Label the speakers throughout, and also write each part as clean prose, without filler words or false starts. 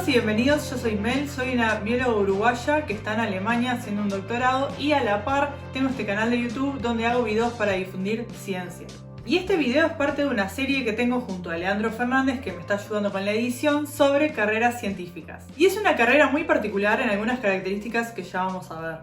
Speaker 1: y bienvenidos, yo soy Mel, soy una bióloga uruguaya que está en Alemania haciendo un doctorado y a la par tengo este canal de YouTube donde hago videos para difundir ciencia. Y este video es parte de una serie que tengo junto a Leandro Fernández, que me está ayudando con la edición, sobre carreras científicas. Y es una carrera muy particular en algunas características que ya vamos a ver.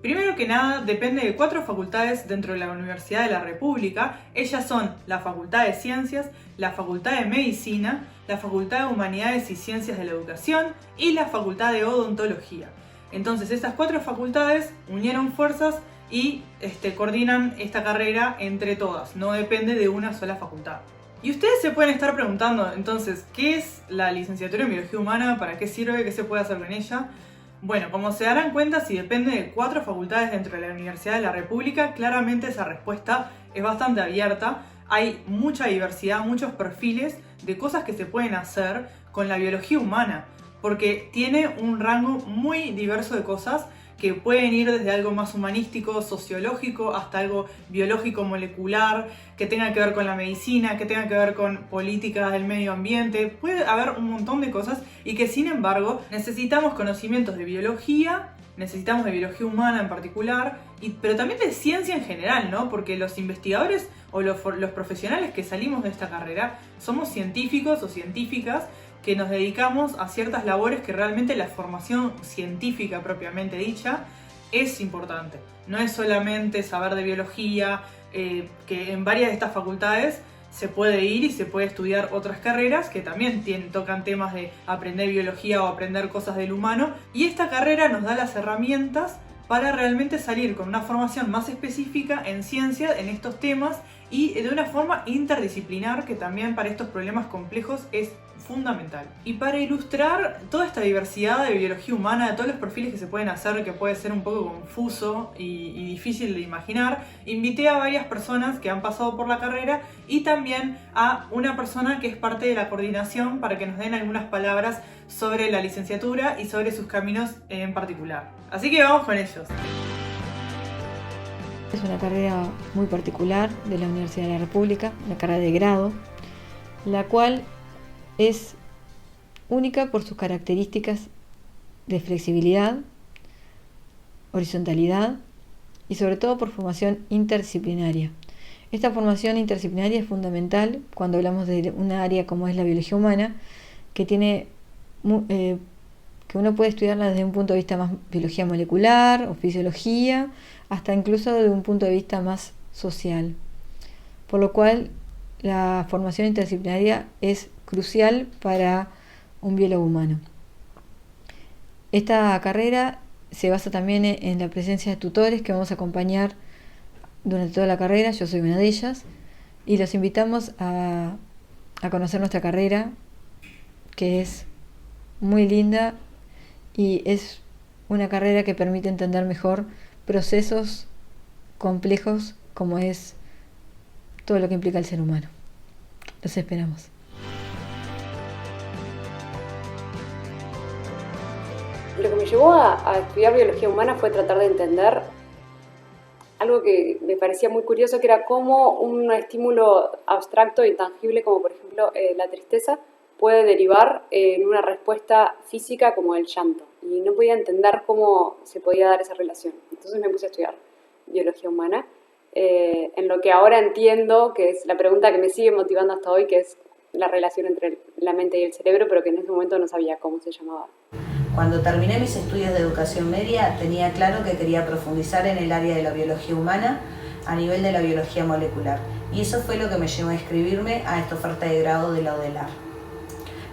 Speaker 1: Primero que nada, depende de 4 facultades dentro de la Universidad de la República. Ellas son la Facultad de Ciencias, la Facultad de Medicina, la Facultad de Humanidades y Ciencias de la Educación y la Facultad de Odontología. Entonces estas 4 facultades unieron fuerzas y coordinan esta carrera entre todas, no depende de una sola facultad. Y ustedes se pueden estar preguntando, entonces, ¿qué es la licenciatura en Biología Humana? ¿Para qué sirve? ¿Qué se puede hacer con ella? Bueno, como se darán cuenta, si depende de 4 facultades dentro de la Universidad de la República, claramente esa respuesta es bastante abierta. Hay mucha diversidad, muchos perfiles de cosas que se pueden hacer con la biología humana, porque tiene un rango muy diverso de cosas que pueden ir desde algo más humanístico, sociológico, hasta algo biológico, molecular, que tenga que ver con la medicina, que tenga que ver con políticas del medio ambiente. Puede haber un montón de cosas y que sin embargo necesitamos conocimientos de biología, necesitamos de biología humana en particular, pero también de ciencia en general, ¿no? Porque los investigadores o los profesionales que salimos de esta carrera somos científicos o científicas que nos dedicamos a ciertas labores que realmente la formación científica propiamente dicha es importante. No es solamente saber de biología, que en varias de estas facultades se puede ir y se puede estudiar otras carreras que también tocan temas de aprender biología o aprender cosas del humano, y esta carrera nos da las herramientas para realmente salir con una formación más específica en ciencia, en estos temas, y de una forma interdisciplinar, que también para estos problemas complejos es fundamental. Y para ilustrar toda esta diversidad de biología humana, de todos los perfiles que se pueden hacer, que puede ser un poco confuso y difícil de imaginar, invité a varias personas que han pasado por la carrera y también a una persona que es parte de la coordinación para que nos den algunas palabras sobre la licenciatura y sobre sus caminos en particular. Así que vamos con ellos.
Speaker 2: Es una carrera muy particular de la Universidad de la República, una carrera de grado, la cual es única por sus características de flexibilidad, horizontalidad y sobre todo por formación interdisciplinaria. Esta formación interdisciplinaria es fundamental cuando hablamos de una área como es la biología humana, que uno puede estudiarla desde un punto de vista más biología molecular o fisiología, hasta incluso desde un punto de vista más social. Por lo cual, la formación interdisciplinaria es crucial para un biólogo humano. Esta carrera se basa también en la presencia de tutores que vamos a acompañar durante toda la carrera. Yo soy una de ellas y los invitamos a conocer nuestra carrera, que es muy linda y es una carrera que permite entender mejor procesos complejos como es todo lo que implica el ser humano. Los esperamos.
Speaker 3: Lo que me llevó a estudiar biología humana fue tratar de entender algo que me parecía muy curioso, que era cómo un estímulo abstracto e intangible, como por ejemplo la tristeza, puede derivar en una respuesta física como el llanto. Y no podía entender cómo se podía dar esa relación. Entonces me puse a estudiar biología humana, en lo que ahora entiendo, que es la pregunta que me sigue motivando hasta hoy, que es la relación entre la mente y el cerebro, pero que en ese momento no sabía cómo se llamaba.
Speaker 4: Cuando terminé mis estudios de educación media, tenía claro que quería profundizar en el área de la biología humana a nivel de la biología molecular. Y eso fue lo que me llevó a inscribirme a esta oferta de grado de la UDELAR.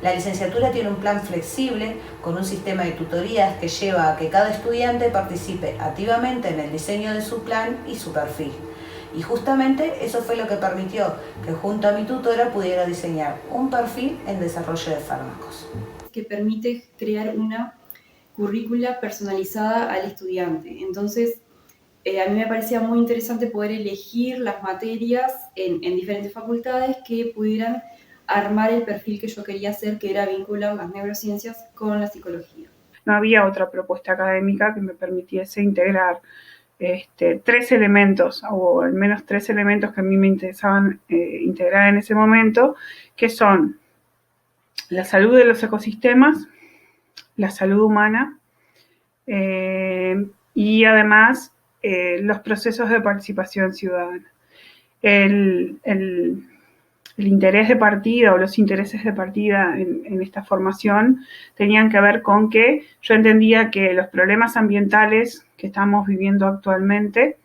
Speaker 4: La licenciatura tiene un plan flexible con un sistema de tutorías que lleva a que cada estudiante participe activamente en el diseño de su plan y su perfil. Y justamente eso fue lo que permitió que junto a mi tutora pudiera diseñar un perfil en desarrollo de fármacos.
Speaker 5: Que permite crear una currícula personalizada al estudiante. Entonces, a mí me parecía muy interesante poder elegir las materias en diferentes facultades que pudieran armar el perfil que yo quería hacer, que era vincular las neurociencias con la psicología.
Speaker 6: No había otra propuesta académica que me permitiese integrar 3 elementos, o al menos 3 elementos que a mí me interesaban integrar en ese momento, que son la salud de los ecosistemas, la salud humana y además los procesos de participación ciudadana. El interés de partida o los intereses de partida en esta formación tenían que ver con que yo entendía que los problemas ambientales que estamos viviendo actualmente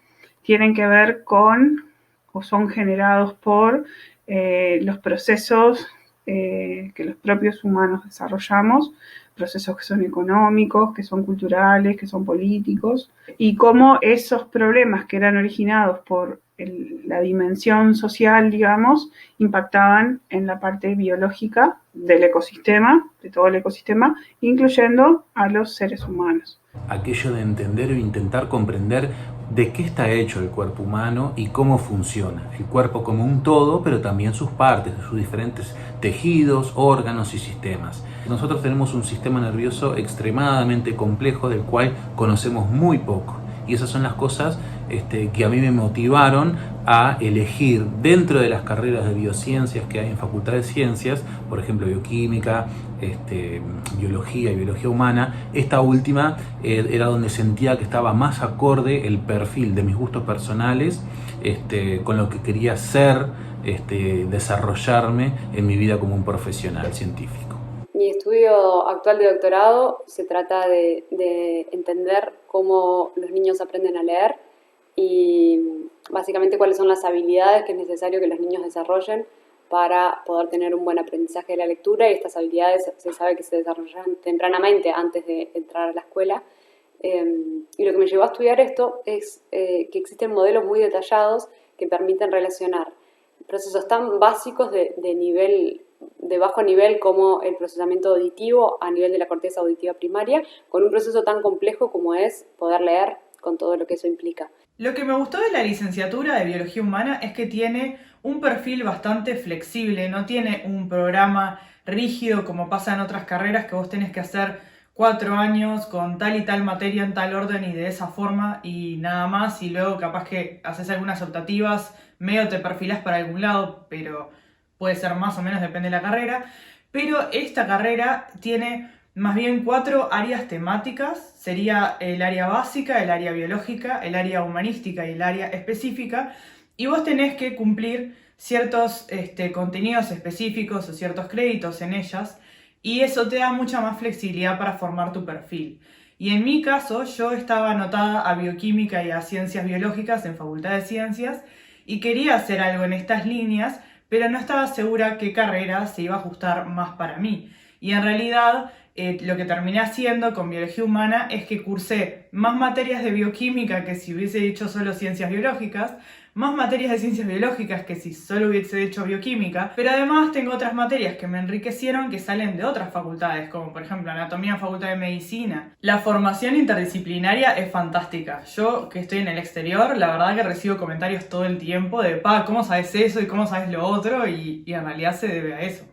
Speaker 6: tienen que ver con o son generados por los procesos que los propios humanos desarrollamos, procesos que son económicos, que son culturales, que son políticos, y cómo esos problemas que eran originados por la dimensión social, digamos, impactaban en la parte biológica del ecosistema, de todo el ecosistema, incluyendo a los seres humanos.
Speaker 7: Aquello de entender o intentar comprender de qué está hecho el cuerpo humano y cómo funciona. El cuerpo como un todo, pero también sus partes, sus diferentes tejidos, órganos y sistemas. Nosotros tenemos un sistema nervioso extremadamente complejo del cual conocemos muy poco. Y esas son las cosas que a mí me motivaron a elegir dentro de las carreras de biociencias que hay en Facultad de Ciencias, por ejemplo bioquímica, biología y biología humana. Esta última era donde sentía que estaba más acorde el perfil de mis gustos personales con lo que quería ser, desarrollarme en mi vida como un profesional científico.
Speaker 3: Mi estudio actual de doctorado se trata de entender cómo los niños aprenden a leer y básicamente cuáles son las habilidades que es necesario que los niños desarrollen para poder tener un buen aprendizaje de la lectura, y estas habilidades se sabe que se desarrollan tempranamente antes de entrar a la escuela. Y lo que me llevó a estudiar esto es que existen modelos muy detallados que permiten relacionar procesos tan básicos de bajo nivel como el procesamiento auditivo a nivel de la corteza auditiva primaria, con un proceso tan complejo como es poder leer, con todo lo que eso implica.
Speaker 1: Lo que me gustó de la licenciatura de Biología Humana es que tiene un perfil bastante flexible, no tiene un programa rígido como pasa en otras carreras que vos tenés que hacer 4 años con tal y tal materia en tal orden y de esa forma y nada más, y luego capaz que haces algunas optativas, medio te perfilás para algún lado, pero puede ser más o menos, depende de la carrera. Pero esta carrera tiene más bien 4 áreas temáticas, sería el área básica, el área biológica, el área humanística y el área específica, y vos tenés que cumplir ciertos contenidos específicos o ciertos créditos en ellas, y eso te da mucha más flexibilidad para formar tu perfil. Y en mi caso, yo estaba anotada a bioquímica y a ciencias biológicas en Facultad de Ciencias, y quería hacer algo en estas líneas, pero no estaba segura qué carrera se iba a ajustar más para mí. Y en realidad lo que terminé haciendo con Biología Humana es que cursé más materias de bioquímica que si hubiese hecho solo ciencias biológicas, más materias de ciencias biológicas que si solo hubiese hecho bioquímica, pero además tengo otras materias que me enriquecieron que salen de otras facultades, como por ejemplo anatomía en Facultad de Medicina. La formación interdisciplinaria es fantástica. Yo, que estoy en el exterior, la verdad que recibo comentarios todo el tiempo de ¿cómo sabes eso y cómo sabes lo otro? Y en realidad se debe a eso.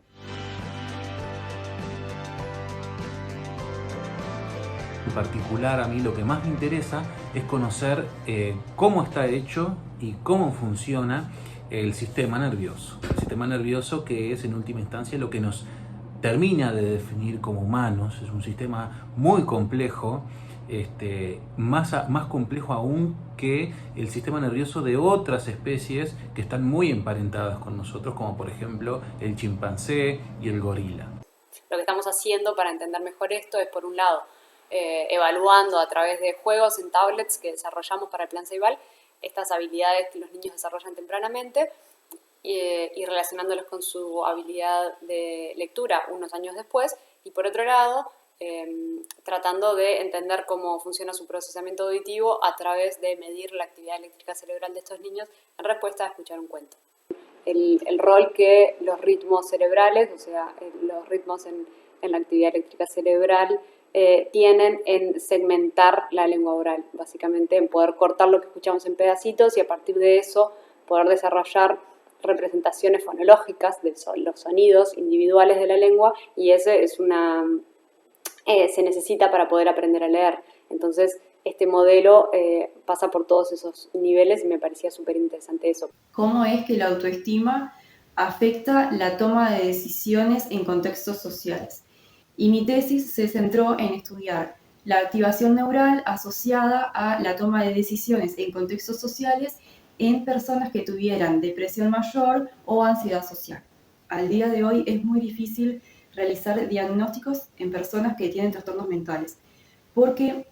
Speaker 7: En particular, a mí lo que más me interesa es conocer cómo está hecho y cómo funciona el sistema nervioso. El sistema nervioso, que es en última instancia lo que nos termina de definir como humanos. Es un sistema muy complejo, más complejo aún que el sistema nervioso de otras especies que están muy emparentadas con nosotros, como por ejemplo el chimpancé y el gorila.
Speaker 3: Lo que estamos haciendo para entender mejor esto es, por un lado, evaluando a través de juegos en tablets que desarrollamos para el Plan Ceibal estas habilidades que los niños desarrollan tempranamente y relacionándolos con su habilidad de lectura unos años después, y por otro lado tratando de entender cómo funciona su procesamiento auditivo a través de medir la actividad eléctrica cerebral de estos niños en respuesta a escuchar un cuento. El rol que los ritmos cerebrales, o sea, los ritmos en la actividad eléctrica cerebral tienen en segmentar la lengua oral, básicamente en poder cortar lo que escuchamos en pedacitos y a partir de eso poder desarrollar representaciones fonológicas de los sonidos individuales de la lengua, y ese es se necesita para poder aprender a leer. Entonces este modelo pasa por todos esos niveles y me parecía súper interesante eso.
Speaker 5: ¿Cómo es que la autoestima afecta la toma de decisiones en contextos sociales? Y mi tesis se centró en estudiar la activación neural asociada a la toma de decisiones en contextos sociales en personas que tuvieran depresión mayor o ansiedad social. Al día de hoy es muy difícil realizar diagnósticos en personas que tienen trastornos mentales, porque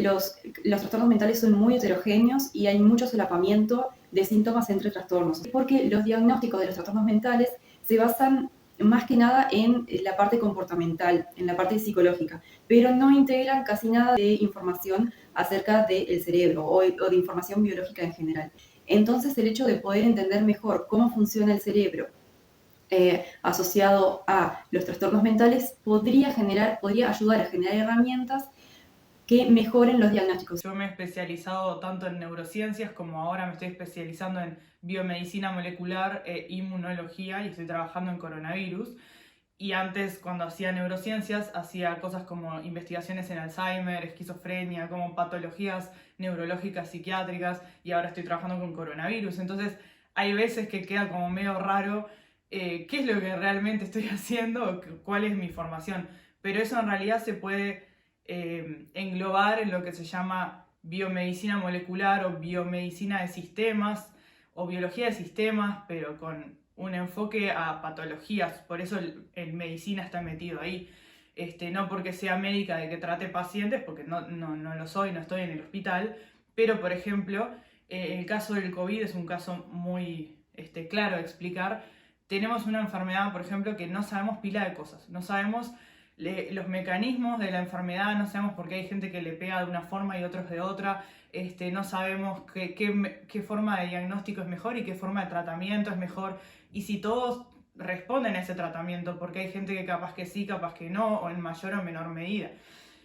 Speaker 5: los trastornos mentales son muy heterogéneos y hay mucho solapamiento de síntomas entre trastornos, porque los diagnósticos de los trastornos mentales se basan más que nada en la parte comportamental, en la parte psicológica, pero no integran casi nada de información acerca del cerebro o de información biológica en general. Entonces, el hecho de poder entender mejor cómo funciona el cerebro asociado a los trastornos mentales podría ayudar a generar herramientas que mejoren los diagnósticos.
Speaker 1: Yo me he especializado tanto en neurociencias como ahora me estoy especializando en biomedicina molecular e inmunología y estoy trabajando en coronavirus. Y antes, cuando hacía neurociencias, hacía cosas como investigaciones en Alzheimer, esquizofrenia, como patologías neurológicas, psiquiátricas, y ahora estoy trabajando con coronavirus. Entonces, hay veces que queda como medio raro qué es lo que realmente estoy haciendo, cuál es mi formación. Pero eso en realidad se puede englobar en lo que se llama biomedicina molecular o biomedicina de sistemas o biología de sistemas, pero con un enfoque a patologías. Por eso el medicina está metido ahí. No porque sea médica de que trate pacientes, porque no lo soy, no estoy en el hospital, pero por ejemplo, el caso del COVID es un caso muy claro de explicar. Tenemos una enfermedad, por ejemplo, que no sabemos pila de cosas, no sabemos los mecanismos de la enfermedad, no sabemos por qué hay gente que le pega de una forma y otros de otra, no sabemos qué forma de diagnóstico es mejor y qué forma de tratamiento es mejor, y si todos responden a ese tratamiento, porque hay gente que capaz que sí, capaz que no, o en mayor o menor medida.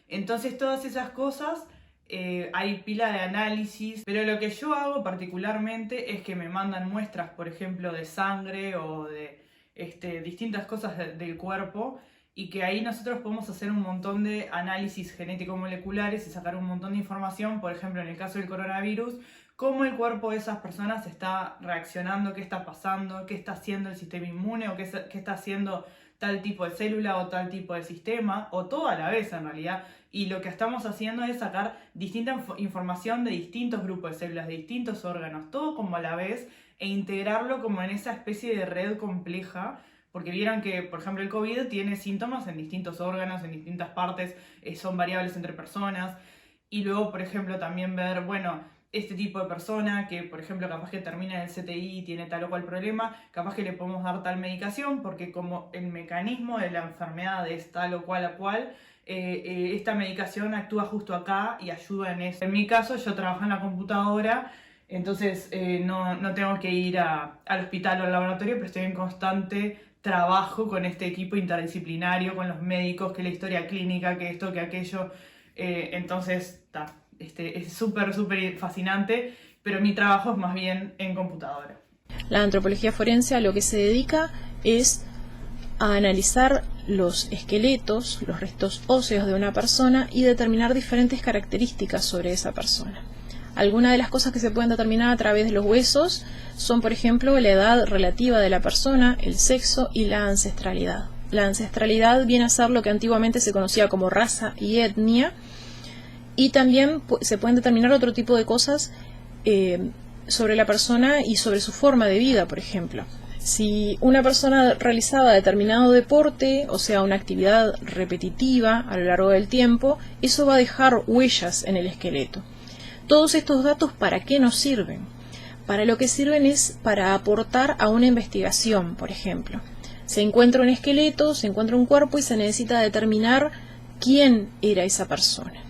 Speaker 1: Entonces todas esas cosas, hay pila de análisis, pero lo que yo hago particularmente es que me mandan muestras, por ejemplo, de sangre o de distintas cosas del cuerpo, y que ahí nosotros podemos hacer un montón de análisis genético-moleculares y sacar un montón de información, por ejemplo, en el caso del coronavirus, cómo el cuerpo de esas personas está reaccionando, qué está pasando, qué está haciendo el sistema inmune, o qué está haciendo tal tipo de célula o tal tipo de sistema, o todo a la vez en realidad. Y lo que estamos haciendo es sacar distinta información de distintos grupos de células, de distintos órganos, todo como a la vez, e integrarlo como en esa especie de red compleja. Porque vieron que, por ejemplo, el COVID tiene síntomas en distintos órganos, en distintas partes, son variables entre personas. Y luego, por ejemplo, también ver, bueno, este tipo de persona que, por ejemplo, capaz que termina en el CTI y tiene tal o cual problema, capaz que le podemos dar tal medicación, porque como el mecanismo de la enfermedad es tal o cual a cual, esta medicación actúa justo acá y ayuda en eso. En mi caso, yo trabajo en la computadora, entonces no tengo que ir al hospital o al laboratorio, pero estoy en constante trabajo con este equipo interdisciplinario, con los médicos, que la historia clínica, que esto, que aquello. Entonces, es súper fascinante, pero mi trabajo es más bien en computadora.
Speaker 8: La antropología forense a lo que se dedica es a analizar los esqueletos, los restos óseos de una persona y determinar diferentes características sobre esa persona. Algunas de las cosas que se pueden determinar a través de los huesos son, por ejemplo, la edad relativa de la persona, el sexo y la ancestralidad. La ancestralidad viene a ser lo que antiguamente se conocía como raza y etnia, y también se pueden determinar otro tipo de cosas sobre la persona y sobre su forma de vida, por ejemplo. Si una persona realizaba determinado deporte, o sea, una actividad repetitiva a lo largo del tiempo, eso va a dejar huellas en el esqueleto. Todos estos datos, ¿para qué nos sirven? Para lo que sirven es para aportar a una investigación, por ejemplo. Se encuentra un esqueleto, se encuentra un cuerpo y se necesita determinar quién era esa persona.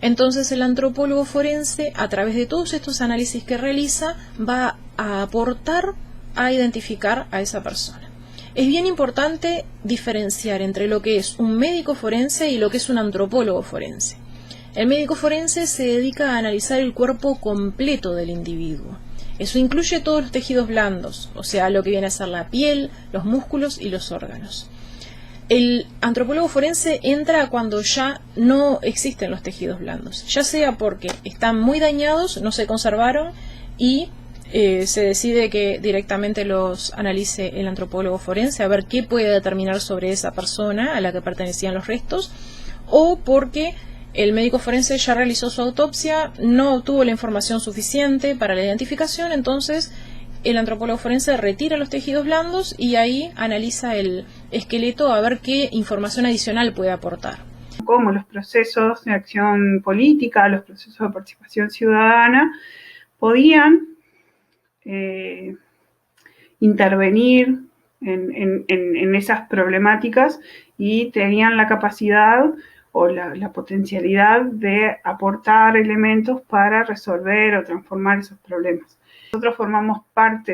Speaker 8: Entonces el antropólogo forense, a través de todos estos análisis que realiza, va a aportar a identificar a esa persona. Es bien importante diferenciar entre lo que es un médico forense y lo que es un antropólogo forense. El médico forense se dedica a analizar el cuerpo completo del individuo. Eso incluye todos los tejidos blandos, o sea, lo que viene a ser la piel, los músculos y los órganos. El antropólogo forense entra cuando ya no existen los tejidos blandos, ya sea porque están muy dañados, no se conservaron y se decide que directamente los analice el antropólogo forense a ver qué puede determinar sobre esa persona a la que pertenecían los restos, o porque el médico forense ya realizó su autopsia, no obtuvo la información suficiente para la identificación, entonces el antropólogo forense retira los tejidos blandos y ahí analiza el esqueleto a ver qué información adicional puede aportar.
Speaker 6: Como los procesos de acción política, los procesos de participación ciudadana, podían intervenir en esas problemáticas y tenían la capacidad o la potencialidad de aportar elementos para resolver o transformar esos problemas. Nosotros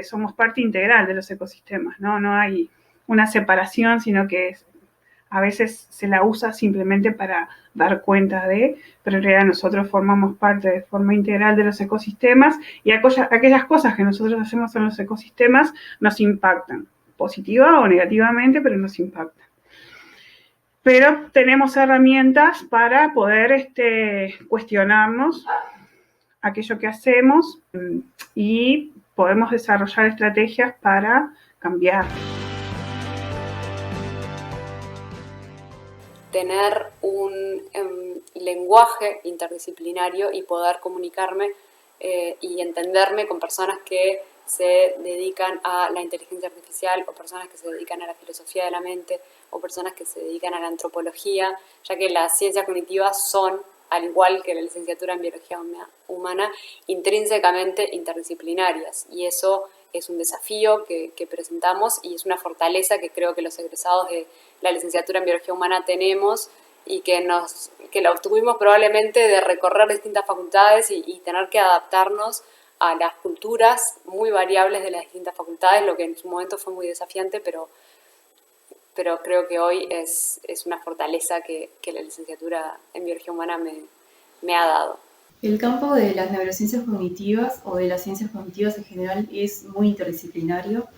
Speaker 6: somos parte integral de los ecosistemas, ¿no? No hay una separación, sino que a veces se la usa simplemente para dar cuenta pero en realidad nosotros formamos parte de forma integral de los ecosistemas y aquellas cosas que nosotros hacemos en los ecosistemas nos impactan, positiva o negativamente, pero nos impactan. Pero tenemos herramientas para poder cuestionarnos aquello que hacemos y podemos desarrollar estrategias para cambiar.
Speaker 3: Tener un lenguaje interdisciplinario y poder comunicarme y entenderme con personas que se dedican a la inteligencia artificial o personas que se dedican a la filosofía de la mente o personas que se dedican a la antropología, ya que las ciencias cognitivas son, al igual que la licenciatura en biología humana, intrínsecamente interdisciplinarias, y eso es un desafío que presentamos y es una fortaleza que creo que los egresados de la licenciatura en biología humana tenemos y que la obtuvimos probablemente de recorrer distintas facultades y tener que adaptarnos a las culturas muy variables de las distintas facultades, lo que en su momento fue muy desafiante, pero creo que hoy es una fortaleza que la licenciatura en biología humana me ha dado.
Speaker 5: El campo de las neurociencias cognitivas o de las ciencias cognitivas en general es muy interdisciplinario.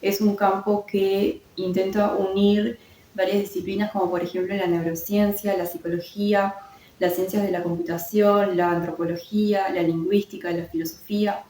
Speaker 5: Es un campo que intenta unir varias disciplinas como por ejemplo la neurociencia, la psicología, las ciencias de la computación, la antropología, la lingüística, la filosofía.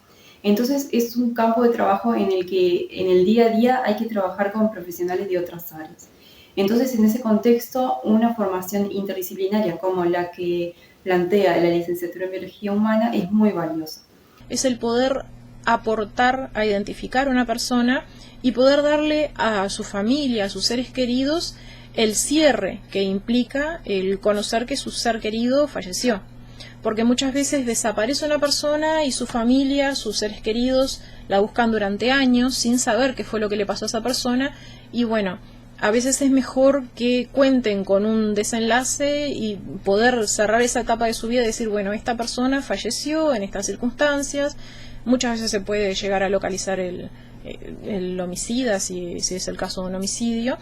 Speaker 5: Entonces es un campo de trabajo en el que en el día a día hay que trabajar con profesionales de otras áreas. Entonces en ese contexto una formación interdisciplinaria como la que plantea la licenciatura en biología humana es muy valiosa.
Speaker 8: Es el poder aportar a identificar a una persona y poder darle a su familia, a sus seres queridos, el cierre que implica el conocer que su ser querido falleció. Porque muchas veces desaparece una persona y su familia, sus seres queridos, la buscan durante años sin saber qué fue lo que le pasó a esa persona. Y bueno, a veces es mejor que cuenten con un desenlace y poder cerrar esa etapa de su vida y decir, bueno, esta persona falleció en estas circunstancias. Muchas veces se puede llegar a localizar el homicida, si es el caso de un homicidio.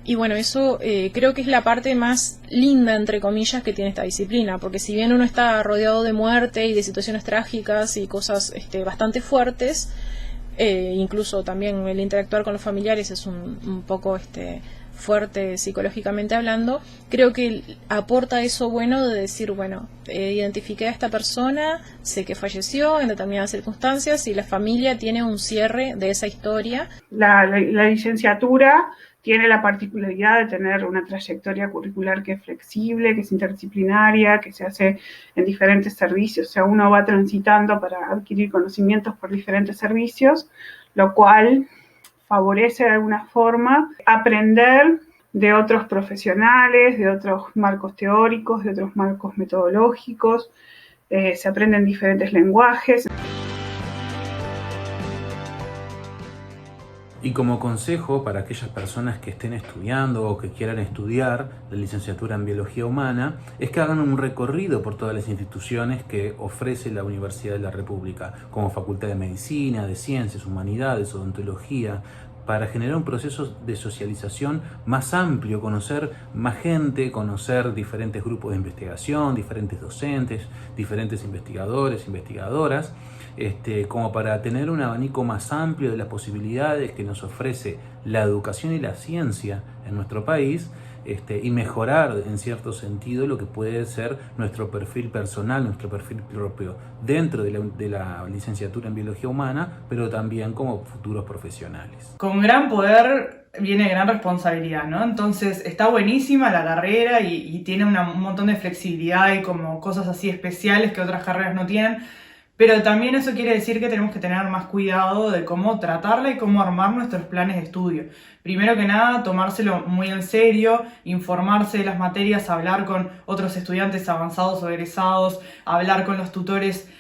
Speaker 8: Y bueno, eso creo que es la parte más linda, entre comillas, que tiene esta disciplina, porque si bien uno está rodeado de muerte y de situaciones trágicas y cosas bastante fuertes, incluso también el interactuar con los familiares es un poco fuerte psicológicamente hablando, creo que aporta eso bueno de decir, bueno, identifiqué a esta persona, sé que falleció en determinadas circunstancias y la familia tiene un cierre de esa historia.
Speaker 6: La licenciatura tiene la particularidad de tener una trayectoria curricular que es flexible, que es interdisciplinaria, que se hace en diferentes servicios. O sea, uno va transitando para adquirir conocimientos por diferentes servicios, lo cual favorece de alguna forma aprender de otros profesionales, de otros marcos teóricos, de otros marcos metodológicos. Se aprenden diferentes lenguajes.
Speaker 7: Y como consejo para aquellas personas que estén estudiando o que quieran estudiar la licenciatura en Biología Humana, es que hagan un recorrido por todas las instituciones que ofrece la Universidad de la República, como Facultad de Medicina, de Ciencias, Humanidades, Odontología, para generar un proceso de socialización más amplio, conocer más gente, conocer diferentes grupos de investigación, diferentes docentes, diferentes investigadores, investigadoras, como para tener un abanico más amplio de las posibilidades que nos ofrece la educación y la ciencia en nuestro país, y mejorar en cierto sentido lo que puede ser nuestro perfil personal, nuestro perfil propio dentro de la licenciatura en biología humana, pero también como futuros profesionales.
Speaker 1: Con gran poder viene gran responsabilidad, ¿no? Entonces está buenísima la carrera y tiene un montón de flexibilidad y como cosas así especiales que otras carreras no tienen, pero también eso quiere decir que tenemos que tener más cuidado de cómo tratarla y cómo armar nuestros planes de estudio. Primero que nada, tomárselo muy en serio, informarse de las materias, hablar con otros estudiantes avanzados o egresados, hablar con los tutores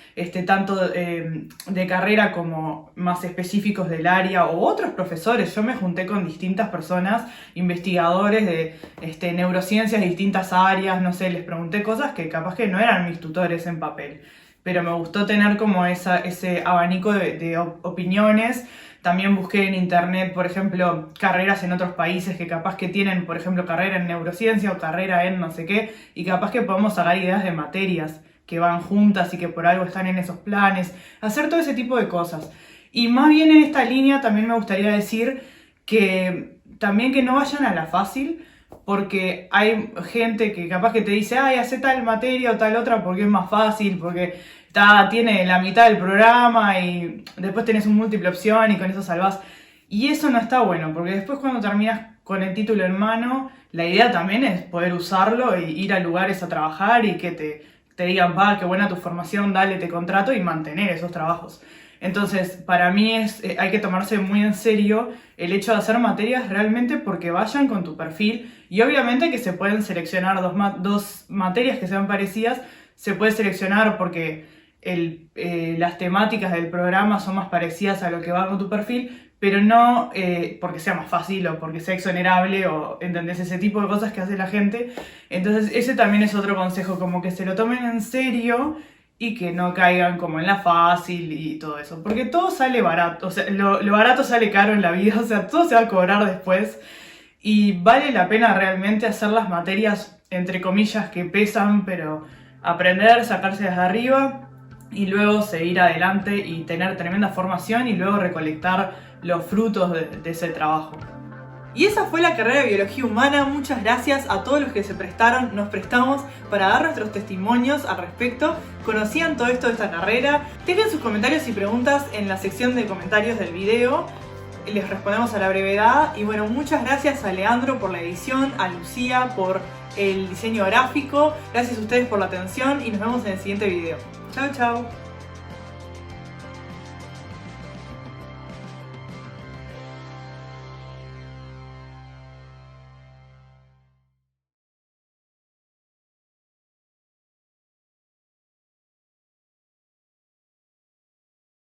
Speaker 1: tanto de carrera como más específicos del área o otros profesores. Yo me junté con distintas personas, investigadores de neurociencias de distintas áreas, no sé, les pregunté cosas que capaz que no eran mis tutores en papel, pero me gustó tener como ese abanico de opiniones. También busqué en internet, por ejemplo, carreras en otros países que capaz que tienen, por ejemplo, carrera en neurociencia o carrera en no sé qué, y capaz que podemos sacar ideas de materias que van juntas y que por algo están en esos planes, hacer todo ese tipo de cosas. Y más bien en esta línea también me gustaría decir que también que no vayan a la fácil, porque hay gente que capaz que te dice, ay, hace tal materia o tal otra porque es más fácil, porque tiene la mitad del programa y después tenés un múltiple opción y con eso salvás. Y eso no está bueno, porque después cuando terminas con el título en mano, la idea también es poder usarlo e ir a lugares a trabajar y que te digan, qué buena tu formación, dale, te contrato, y mantener esos trabajos. Entonces, para mí hay que tomarse muy en serio el hecho de hacer materias realmente porque vayan con tu perfil, y obviamente que se pueden seleccionar dos materias que sean parecidas, se puede seleccionar porque las temáticas del programa son más parecidas a lo que va con tu perfil, pero no porque sea más fácil o porque sea exonerable o, ¿entendés? Ese tipo de cosas que hace la gente. Entonces ese también es otro consejo, como que se lo tomen en serio y que no caigan como en la fácil y todo eso, porque todo sale barato, o sea, lo barato sale caro en la vida, o sea, todo se va a cobrar después y vale la pena realmente hacer las materias, entre comillas, que pesan, pero aprender, sacarse desde arriba y luego seguir adelante y tener tremenda formación y luego recolectar los frutos de ese trabajo. Y esa fue la carrera de Biología Humana. Muchas gracias a todos los que nos prestamos para dar nuestros testimonios al respecto. ¿Conocían todo esto de esta carrera? Dejen sus comentarios y preguntas en la sección de comentarios del video. Les respondemos a la brevedad. Y bueno, muchas gracias a Leandro por la edición, a Lucía por el diseño gráfico. Gracias a ustedes por la atención y nos vemos en el siguiente video. Chau, chau.